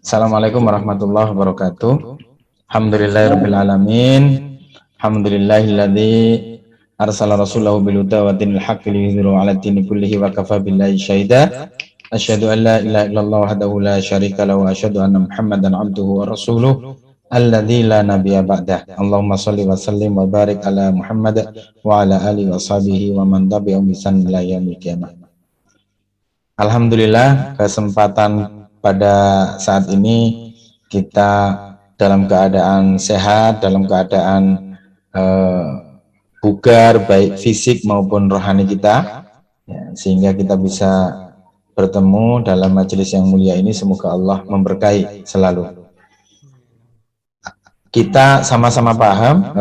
Assalamualaikum warahmatullahi wabarakatuh. Alhamdulillahirabbil alamin. Alhamdulillahilladzi arsala rasulahu bil huda wa dinil haqqi liyudhhirahu 'ala dini kullihi wa kafa billahi syahida. Asyhadu an la ilaha illallah wahdahu la syarika lahu wa asyhadu anna Muhammadan 'abduhu wa rasuluh alladzi la nabiyya ba'dah. Allahumma shalli wa sallim wa barik ala Muhammad wa ala alihi wa sahbihi wa man tabi'ahum bi ihsan ila yaumil qiyamah. Alhamdulillah, kesempatan pada saat ini kita dalam keadaan sehat, dalam keadaan bugar baik fisik maupun rohani kita, ya, sehingga kita bisa bertemu dalam majelis yang mulia ini. Semoga Allah memberkahi selalu. Kita sama-sama paham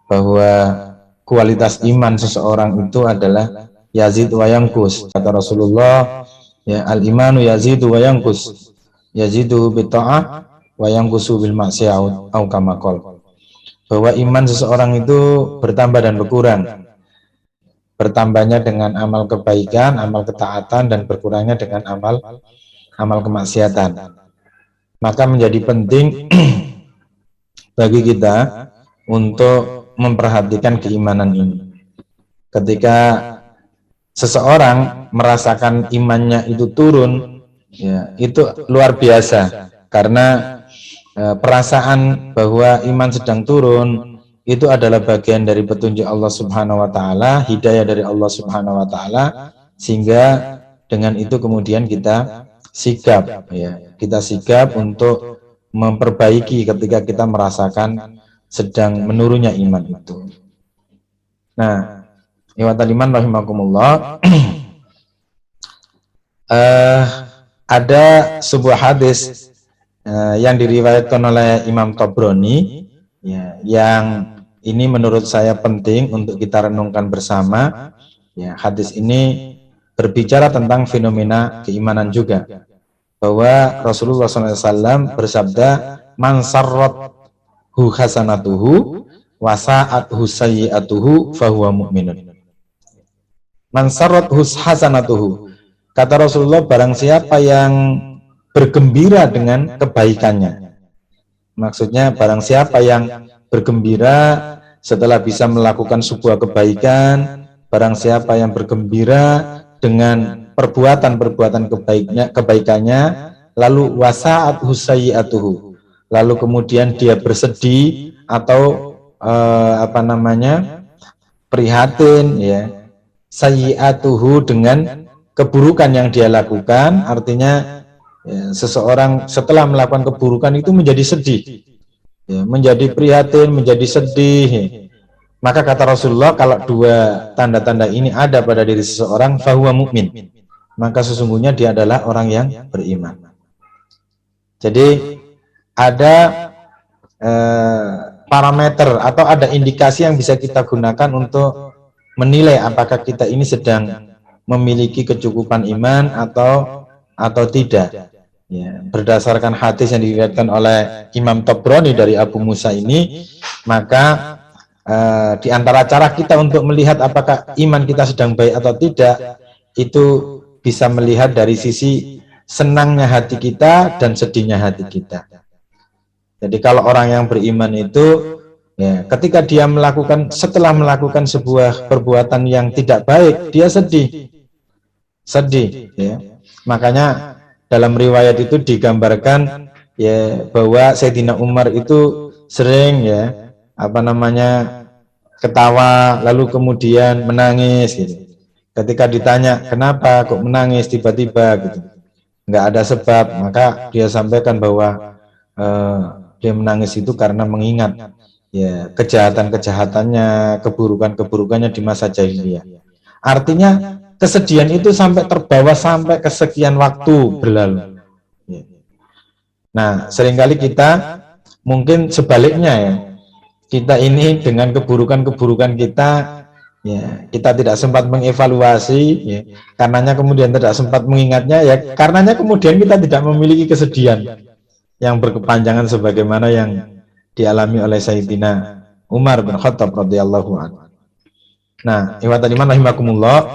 bahwa kualitas iman seseorang itu adalah yazid wa yanqus. Kata Rasulullah, ya, al-imanu yazidu wa yanqus, yazidu bi ta'ah wa yanqusu bil ma'siyah au kama qala. Bahwa iman seseorang itu bertambah dan berkurang. Bertambahnya dengan amal kebaikan, amal ketaatan, dan berkurangnya dengan amal kemaksiatan. Maka menjadi penting bagi kita untuk memperhatikan keimanan ini. Ketika seseorang merasakan imannya itu turun, ya, itu luar biasa, karena perasaan bahwa iman sedang turun itu adalah bagian dari petunjuk Allah Subhanahu wa taala, hidayah dari Allah Subhanahu wa taala, sehingga dengan itu kemudian kita sigap, ya, kita sigap untuk memperbaiki ketika kita merasakan sedang menurunnya iman itu. Nah, ikhwatal iman rahimakumullah, ada sebuah hadis yang diriwayatkan oleh Imam Tabrani, ya, yang ini menurut saya penting untuk kita renungkan bersama. Ya, hadis ini berbicara tentang fenomena keimanan juga, bahwa Rasulullah SAW bersabda, man sarrathu hasanatuhu wa sa'athu sayyi'atuhu fahuwa mu'minun. Man sarrathu hasanatuhu, kata Rasulullah, barang siapa yang bergembira dengan kebaikannya. Maksudnya barang siapa yang bergembira setelah bisa melakukan sebuah kebaikan, barang siapa yang bergembira dengan perbuatan-perbuatan kebaikannya, lalu wasa'athu sayyi'atuhu, lalu kemudian dia bersedih atau prihatin, ya, sayyi'atuhu dengan keburukan yang dia lakukan. Artinya, ya, seseorang setelah melakukan keburukan itu menjadi sedih, ya, menjadi prihatin, menjadi sedih, ya. Maka kata Rasulullah, kalau dua tanda-tanda ini ada pada diri seseorang, fahuwa mu'min, maka sesungguhnya dia adalah orang yang beriman. Jadi ada parameter atau ada indikasi yang bisa kita gunakan untuk menilai apakah kita ini sedang memiliki kecukupan iman atau tidak. Ya, berdasarkan hadis yang diriwayatkan oleh Imam Tabrani dari Abu Musa ini, maka di antara cara kita untuk melihat apakah iman kita sedang baik atau tidak, itu bisa melihat dari sisi senangnya hati kita dan sedihnya hati kita. Jadi kalau orang yang beriman itu, ya, ketika dia setelah melakukan sebuah perbuatan yang tidak baik, dia sedih, ya. Makanya dalam riwayat itu digambarkan, ya, bahwa Sayyidina Umar itu sering, ya, ketawa lalu kemudian menangis, gitu. Ketika ditanya kenapa kok menangis tiba-tiba, gitu, nggak ada sebab, maka dia sampaikan bahwa dia menangis itu karena mengingat, ya, kejahatan-kejahatannya, keburukan-keburukannya di masa jahiliyah. Artinya kesedihan itu sampai terbawa sampai kesekian waktu berlalu. Nah, seringkali kita mungkin sebaliknya, ya, kita ini dengan keburukan-keburukan kita, ya, kita tidak sempat mengevaluasi, ya, karenanya kemudian tidak sempat mengingatnya, ya, karenanya kemudian kita tidak memiliki kesedihan yang berkepanjangan sebagaimana yang dialami oleh Sayyidina Umar bin Khattab radhiyallahu anhu. Nah, ikhwatal iman rahimakumullah,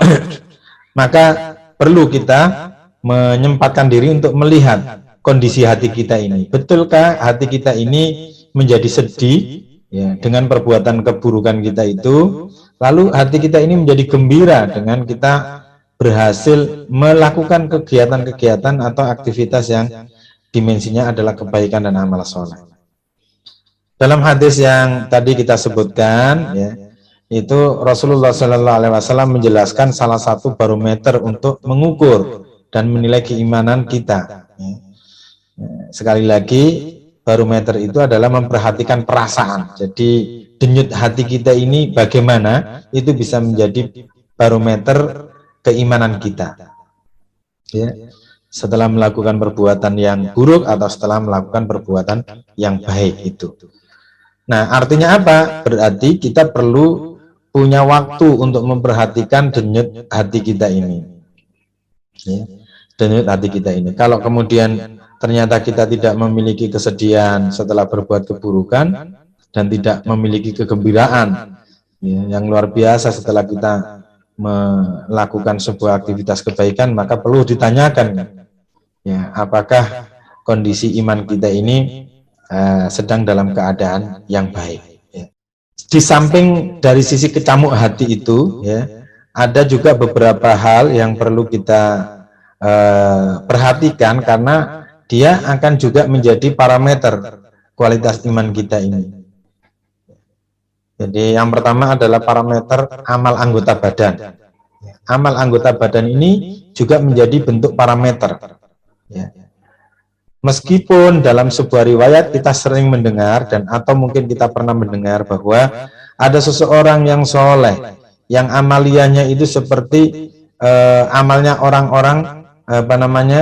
maka perlu kita menyempatkan diri untuk melihat kondisi hati kita ini. Betulkah hati kita ini menjadi sedih ya dengan perbuatan keburukan kita itu, lalu hati kita ini menjadi gembira dengan kita berhasil melakukan kegiatan-kegiatan atau aktivitas yang dimensinya adalah kebaikan dan amal soleh. Dalam hadis yang tadi kita sebutkan ya, itu Rasulullah SAW menjelaskan salah satu barometer untuk mengukur dan menilai keimanan kita. Sekali lagi, barometer itu adalah memperhatikan perasaan. Jadi denyut hati kita ini bagaimana, itu bisa menjadi barometer keimanan kita. Ya. Setelah melakukan perbuatan yang buruk atau setelah melakukan perbuatan yang baik itu. Nah, artinya apa? Berarti kita perlu punya waktu untuk memperhatikan denyut hati kita ini. Ya, denyut hati kita ini. Kalau kemudian ternyata kita tidak memiliki kesedihan setelah berbuat keburukan dan tidak memiliki kegembiraan ya, yang luar biasa setelah kita melakukan sebuah aktivitas kebaikan, maka perlu ditanyakan ya, apakah kondisi iman kita ini sedang dalam keadaan yang baik ya. Di samping dari sisi kecamuk hati itu ya, ada juga beberapa hal yang perlu kita perhatikan karena dia akan juga menjadi parameter kualitas iman kita ini. Jadi yang pertama adalah parameter amal anggota badan. Amal anggota badan ini juga menjadi bentuk parameter ya. Meskipun dalam sebuah riwayat kita sering mendengar dan atau mungkin kita pernah mendengar bahwa ada seseorang yang soleh, yang amaliyahnya itu seperti amalnya orang-orang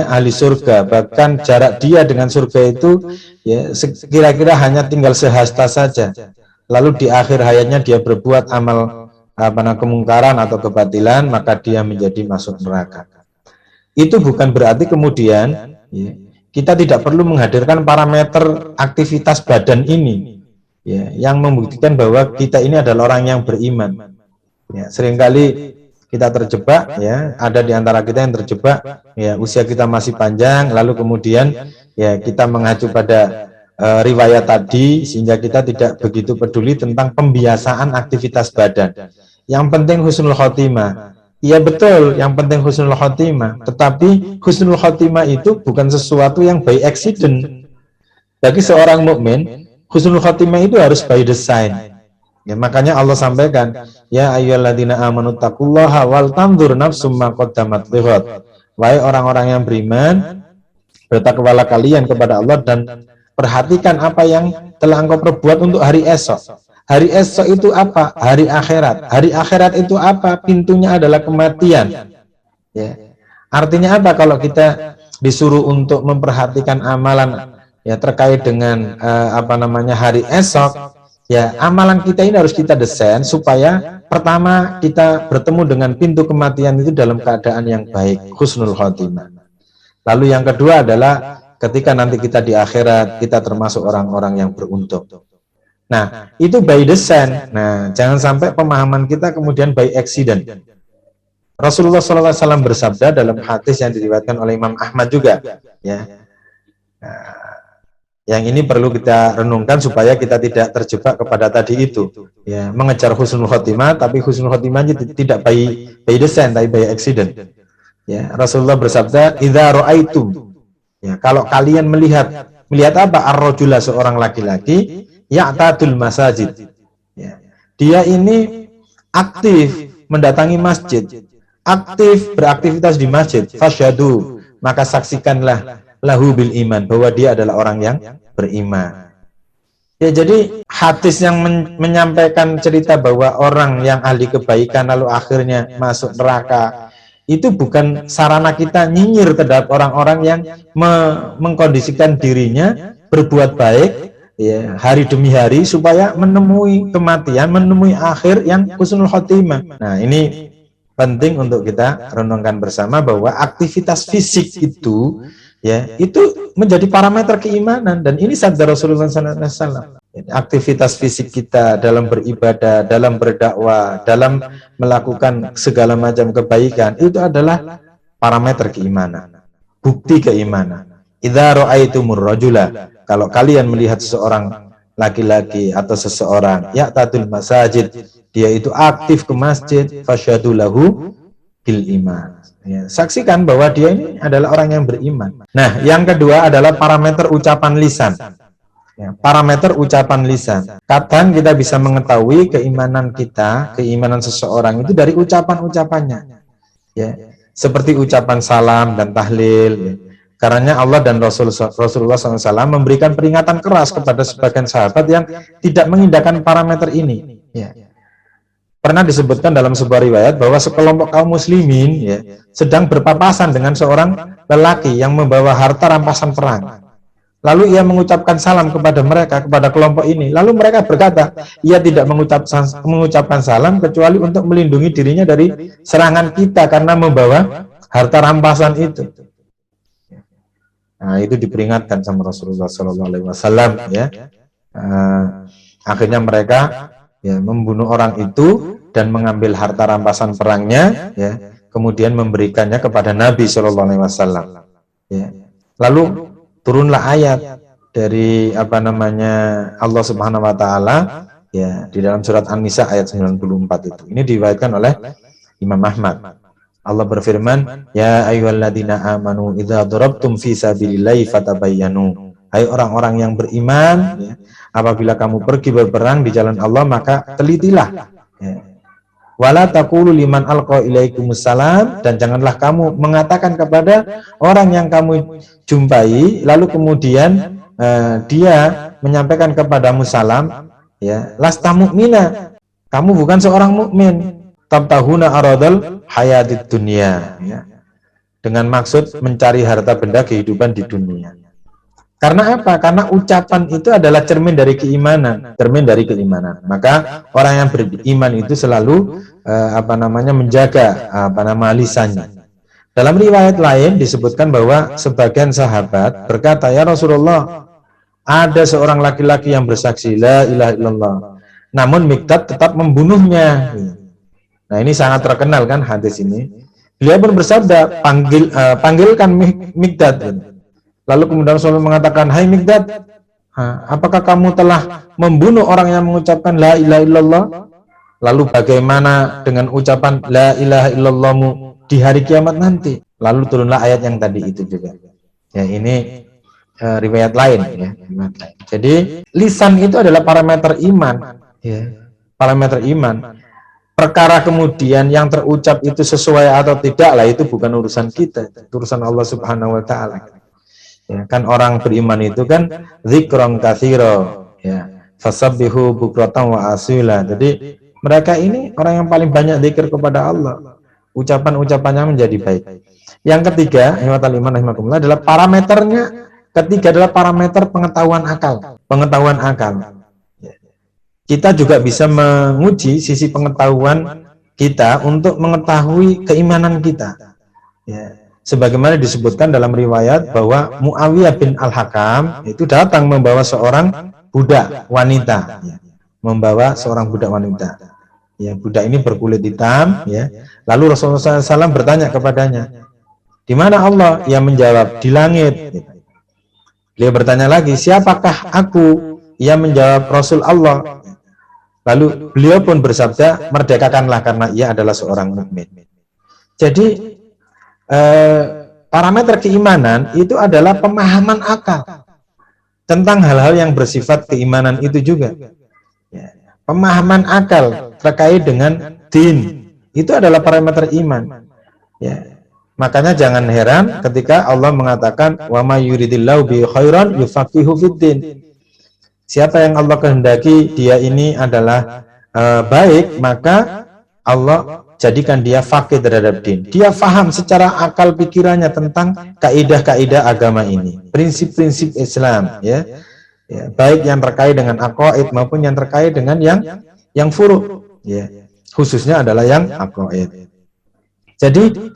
ahli surga, bahkan jarak dia dengan surga itu ya kira-kira hanya tinggal sehasta saja. Lalu di akhir hayatnya dia berbuat amal kemungkaran atau kebatilan, maka dia menjadi masuk neraka. Itu bukan berarti kemudian ya, kita tidak perlu menghadirkan parameter aktivitas badan ini ya, yang membuktikan bahwa kita ini adalah orang yang beriman ya. Seringkali kita terjebak ya, ada di antara kita yang terjebak ya, usia kita masih panjang, lalu kemudian ya kita mengacu pada riwayat tadi sehingga kita tidak begitu peduli tentang pembiasaan aktivitas badan. Yang penting husnul khotimah. Iya betul, yang penting husnul khotimah. Tetapi husnul khotimah itu bukan sesuatu yang by accident. Bagi seorang mukmin, husnul khotimah itu harus by design. Ya, makanya Allah sampaikan, ya ayyuhalladzina amanu taqullaha wal tanzur nafsum ma qaddamat lighad. Wahai orang-orang yang beriman, bertakwalah kalian kepada Allah dan perhatikan apa yang telah engkau perbuat untuk hari esok. Hari esok itu apa? Hari akhirat. Hari akhirat itu apa? Pintunya adalah kematian. Ya. Artinya apa kalau kita disuruh untuk memperhatikan amalan ya terkait dengan hari esok? Ya, amalan kita ini harus kita desain supaya pertama kita bertemu dengan pintu kematian itu dalam keadaan yang baik, husnul khotimah. Lalu yang kedua adalah ketika nanti kita di akhirat, kita termasuk orang-orang yang beruntung. Nah, itu by design. Nah, jangan sampai pemahaman kita kemudian by accident. Rasulullah SAW bersabda dalam hadis yang diriwayatkan oleh Imam Ahmad juga, ya. Nah, yang ini perlu kita renungkan supaya kita tidak terjebak kepada tadi itu, ya, mengejar husnul khotimah, tapi husnul khotimahnya tidak by design, tapi by accident. Ya, Rasulullah bersabda, "Idza ra'aitum." Ya, kalau kalian melihat apa? Ar-rajula, seorang laki-laki ya'tadul masajid. Ya. Dia ini aktif mendatangi masjid, aktif beraktivitas di masjid. Fasyadu, maka saksikanlah lahu bil iman, bahwa dia adalah orang yang beriman. Ya, jadi hadis yang menyampaikan cerita bahwa orang yang ahli kebaikan lalu akhirnya masuk neraka, itu bukan sarana kita nyinyir terhadap orang-orang yang mengkondisikan dirinya berbuat baik ya, hari demi hari supaya menemui kematian, menemui akhir yang husnul khotimah. Nah, ini penting untuk kita renungkan bersama bahwa aktivitas fisik itu ya, itu menjadi parameter keimanan, dan ini sabda Rasulullah SAW. Aktivitas fisik kita dalam beribadah, dalam berdakwah, dalam melakukan segala macam kebaikan, itu adalah parameter keimanan, bukti keimanan. Idza ra'aitumur rajula, kalau kalian melihat seseorang laki-laki atau seseorang ya'tatul masajid, dia itu aktif ke masjid, fasyhadu lahu bil iman. Ya, saksikan bahwa dia ini adalah orang yang beriman. Nah, yang kedua adalah parameter ucapan lisan. Ya, parameter ucapan lisan. Kadang kita bisa mengetahui keimanan kita, keimanan seseorang itu dari ucapan-ucapannya. Ya, seperti ucapan salam dan tahlil. Ya. Karena Allah dan Rasulullah SAW memberikan peringatan keras kepada sebagian sahabat yang tidak mengindahkan parameter ini. Ya. Pernah disebutkan dalam sebuah riwayat bahwa sekelompok kaum muslimin ya, sedang berpapasan dengan seorang lelaki yang membawa harta rampasan perang. Lalu ia mengucapkan salam kepada mereka, kepada kelompok ini. Lalu mereka berkata, ia tidak mengucapkan salam kecuali untuk melindungi dirinya dari serangan kita karena membawa harta rampasan itu. Nah, itu diperingatkan sama Rasulullah SAW. Ya. Akhirnya mereka ya, membunuh orang itu dan mengambil harta rampasan perangnya, ya, kemudian memberikannya kepada Nabi SAW. Ya. Lalu turunlah ayat dari Allah Subhanahu wa taala ya di dalam surat An-Nisa ayat 94 itu. Ini diriwayatkan oleh Imam Ahmad. Allah berfirman, "Ya ayyuhalladzina amanu idza darabtum fi sabilillahi fatabayyanu." Hai orang-orang yang beriman, ya, apabila kamu pergi berperang di jalan Allah maka telitilah. Ya. Wala taqulu liman alqa ilaikumussalam, dan janganlah kamu mengatakan kepada orang yang kamu jumpai lalu kemudian dia menyampaikan kepadamu salam, ya, lasta mu'mina, kamu bukan seorang mukmin, tabtahuna aradal hayatid dunya, ya, dengan maksud mencari harta benda kehidupan di dunia. Karena apa? Karena ucapan itu adalah cermin dari keimanan, Maka orang yang beriman itu selalu menjaga lisannya. Dalam riwayat lain disebutkan bahwa sebagian sahabat berkata, "Ya Rasulullah, ada seorang laki-laki yang bersaksi la ilaha illallah, namun Miqdad tetap membunuhnya." Nah, ini sangat terkenal kan hadis ini. Beliau pun bersabda, panggilkan Miqdad. Lalu kemudian Rasulullah mengatakan, "Hai Miqdad, apakah kamu telah membunuh orang yang mengucapkan la ilaha illallah? Lalu bagaimana dengan ucapan la ilaha illallahmu di hari kiamat nanti?" Lalu turunlah ayat yang tadi itu juga. Ya, ini riwayat lain ya. Jadi lisan itu adalah parameter iman, ya. Parameter iman. Perkara kemudian yang terucap itu sesuai atau tidak lah, itu bukan urusan kita, itu urusan Allah Subhanahu wa taala. Ya, kan orang beriman itu kan dzikron katsira, ya, fasabbihu bukratan wa asila. Jadi mereka ini orang yang paling banyak zikir kepada Allah, ucapan-ucapannya menjadi baik. Yang ketiga, ihwatal iman rahimakumullah, adalah parameternya. Ketiga adalah parameter pengetahuan akal. Ya. Kita juga bisa menguji sisi pengetahuan kita untuk mengetahui keimanan kita. Ya. Sebagaimana disebutkan dalam riwayat bahwa Muawiyah bin Al-Hakam itu datang membawa seorang budak wanita, ya. Ya, budak ini berkulit hitam, ya. Lalu Rasulullah SAW bertanya kepadanya, "Di mana Allah?" Ia menjawab, "Di langit." Dia bertanya lagi, "Siapakah aku?" Ia menjawab, "Rasul Allah." Lalu beliau pun bersabda, "Merdekakanlah karena ia adalah seorang mukmin." Jadi parameter keimanan itu adalah pemahaman akal tentang hal-hal yang bersifat keimanan itu juga. Ya. Pemahaman akal terkait dengan din itu adalah parameter iman. Ya. Makanya jangan heran ketika Allah mengatakan wa may yuridillahu bi khairan yufaqihu fiddin. Siapa yang Allah kehendaki dia ini adalah baik, maka Allah jadikan dia faqih terhadap din. Dia faham secara akal pikirannya tentang kaidah-kaidah agama ini, prinsip-prinsip Islam, ya. Ya, baik yang terkait dengan aqaid maupun yang terkait dengan yang furu', ya. Khususnya adalah yang aqaid. Jadi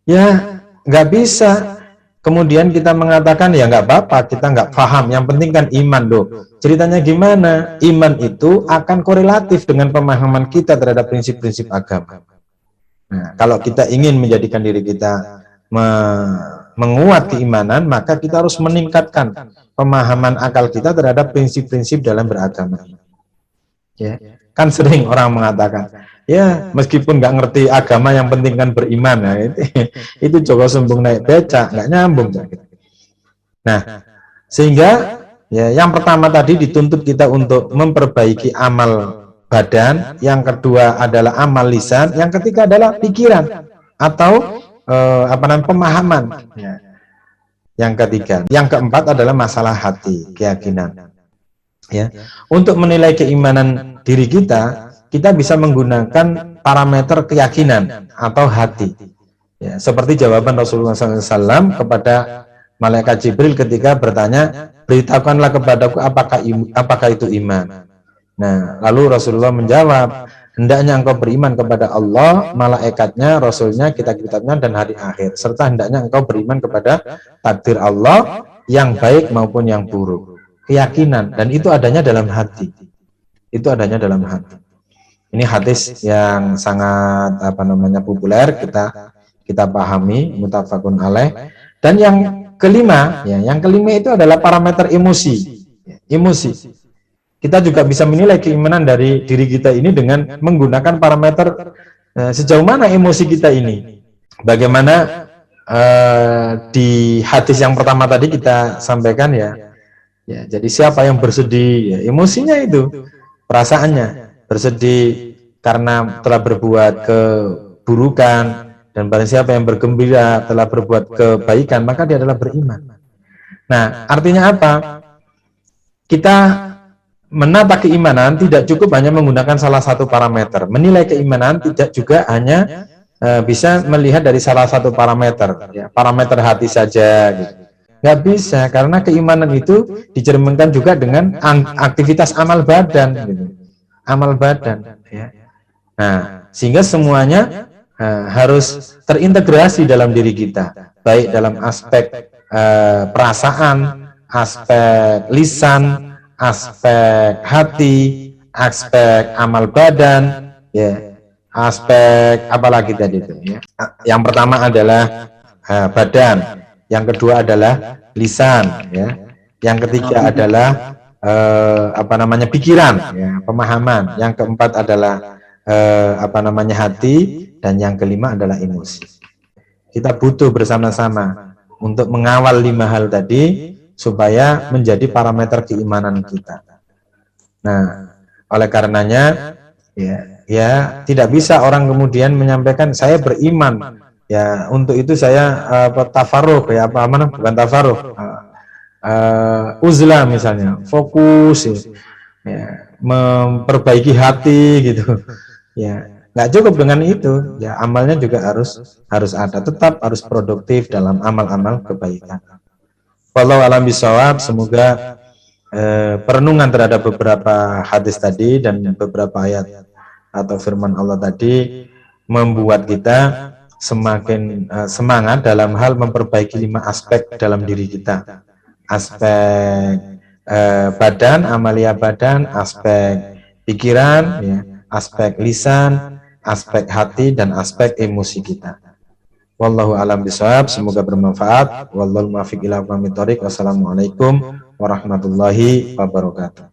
ya nggak bisa kemudian kita mengatakan ya nggak apa-apa, kita nggak paham, yang penting kan iman loh. Ceritanya gimana? Iman itu akan korelatif dengan pemahaman kita terhadap prinsip-prinsip agama. Nah, kalau kita ingin menjadikan diri kita menguat keimanan, maka kita harus meningkatkan pemahaman akal kita terhadap prinsip-prinsip dalam beragama. Ya, kan sering orang mengatakan, ya meskipun nggak ngerti agama yang penting kan beriman. Nah, itu Joko Sembung naik becak, nggak nyambung. Nah, sehingga ya yang pertama tadi dituntut kita untuk memperbaiki amal badan, yang kedua adalah amal lisan, yang ketiga adalah pikiran atau pemahaman. Ya. Yang ketiga, yang keempat adalah masalah hati, keyakinan. Ya, untuk menilai keimanan diri kita, kita bisa menggunakan parameter keyakinan atau hati. Ya, seperti jawaban Rasulullah SAW kepada malaikat Jibril ketika bertanya, beritahukanlah kepadaku apakah itu iman. Nah, lalu Rasulullah menjawab, hendaknya engkau beriman kepada Allah, malaikatnya, Rasulnya, kitab-kitabnya, dan hari akhir. Serta hendaknya engkau beriman kepada takdir Allah yang baik maupun yang buruk. Keyakinan, dan itu adanya dalam hati. Itu adanya dalam hati. Ini hadis yang sangat populer, kita pahami, muttafaqun alaih. Dan yang kelima, yang kelima itu adalah parameter emosi. Emosi. Kita juga bisa menilai keimanan dari diri kita ini dengan menggunakan parameter sejauh mana emosi kita ini. Bagaimana di hadis yang pertama tadi kita sampaikan ya, jadi siapa yang bersedih, ya, emosinya itu, perasaannya, bersedih karena telah berbuat keburukan, dan barang siapa yang bergembira telah berbuat kebaikan, maka dia adalah beriman. Nah, artinya apa? Kita menata keimanan tidak cukup hanya menggunakan salah satu parameter. Menilai keimanan tidak juga hanya bisa melihat dari salah satu parameter, ya, parameter hati saja. Gitu. Nggak bisa, karena keimanan itu dicerminkan juga dengan aktivitas amal badan. Gitu. Amal badan. Ya. Nah, sehingga semuanya harus terintegrasi dalam diri kita, baik dalam aspek perasaan, aspek lisan, aspek hati, aspek amal badan, ya, aspek apalagi tadi itu. Ya. Yang pertama adalah badan, yang kedua adalah lisan, ya, yang ketiga adalah pikiran, ya, pemahaman, yang keempat adalah hati, dan yang kelima adalah emosi. Kita butuh bersama-sama untuk mengawal 5 hal tadi supaya menjadi parameter keimanan kita. Nah, oleh karenanya ya tidak bisa orang kemudian menyampaikan saya beriman, ya untuk itu saya tafaruq, ya bukan tafaruq, uzlah misalnya, fokus, ya, memperbaiki hati gitu, ya nggak cukup dengan itu, ya amalnya juga harus ada, tetap harus produktif dalam amal-amal kebaikan. Wallahu a'lam bishawab. Semoga perenungan terhadap beberapa hadis tadi dan beberapa ayat atau firman Allah tadi membuat kita semakin semangat dalam hal memperbaiki 5 aspek dalam diri kita. Aspek badan, amalia badan, aspek pikiran, ya, aspek lisan, aspek hati, dan aspek emosi kita. Wallahu a'lam bishawab. Semoga bermanfaat. Wallahul muwaffiq ila aqwamit thoriq. Wassalamualaikum warahmatullahi wabarakatuh.